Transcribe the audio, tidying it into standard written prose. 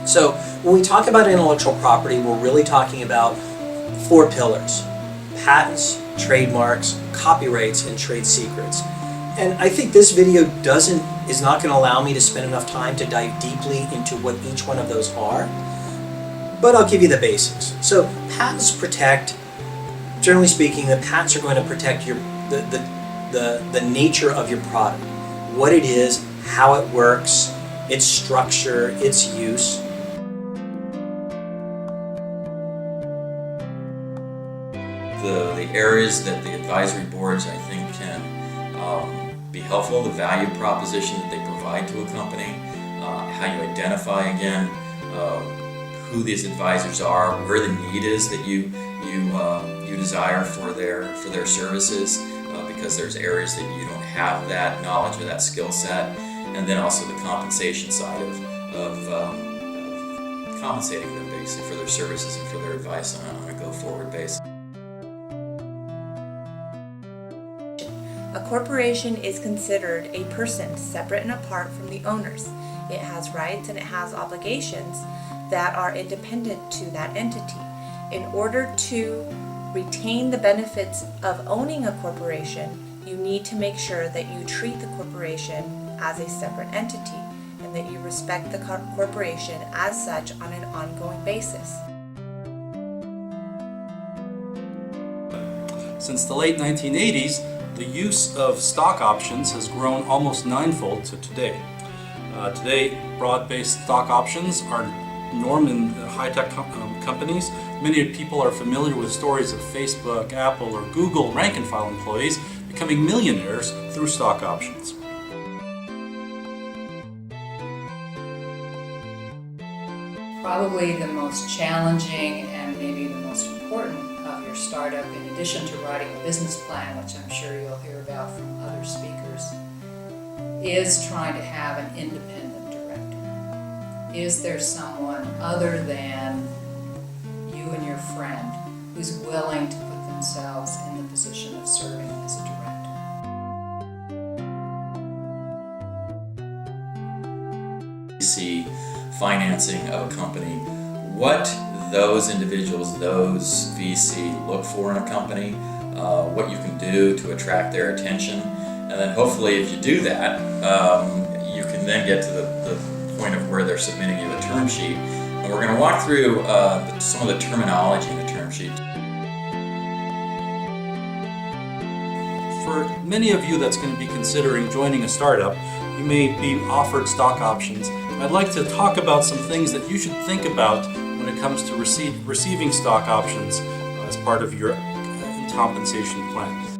So when we talk about intellectual property, we're really talking about four pillars: patents, trademarks, copyrights, and trade secrets. And I think this video is not going to allow me to spend enough time to dive deeply into what each one of those are, but I'll give you the basics. So patents protect, generally speaking, the patents are going to protect the nature of your product, what it is, how it works, its structure, its use. The areas that the advisory boards, I think, can be helpful, the value proposition that they provide to a company, how you identify, again, who these advisors are, where the need is that you desire for their services, because there's areas that you don't have that knowledge or that skill set, and then also the compensation side of compensating them basically for their services and for their advice on a go-forward basis. A corporation is considered a person separate and apart from the owners. It has rights and it has obligations that are independent to that entity. In order to retain the benefits of owning a corporation, you need to make sure that you treat the corporation as a separate entity and that you respect the corporation as such on an ongoing basis. Since the late 1980s, the use of stock options has grown almost ninefold to today. Today, broad-based stock options are norm in high-tech companies. Many people are familiar with stories of Facebook, Apple, or Google rank-and-file employees becoming millionaires through stock options. Probably the most challenging and maybe the most important of your startup, in addition to writing a business plan, which I'm sure you'll hear about from other speakers, is trying to have an independent director. Is there someone other than you and your friend who's willing to put themselves in the position of serving as a director? VC financing of a company, what those individuals, those VC look for in a company, what you can do to attract their attention, and then hopefully if you do that, you can then get to the point of where they're submitting you a term sheet. And we're going to walk through some of the terminology in the term sheet. For many of you that's going to be considering joining a startup, you may be offered stock options. I'd like to talk about some things that you should think about when it comes to receiving stock options as part of your compensation plan.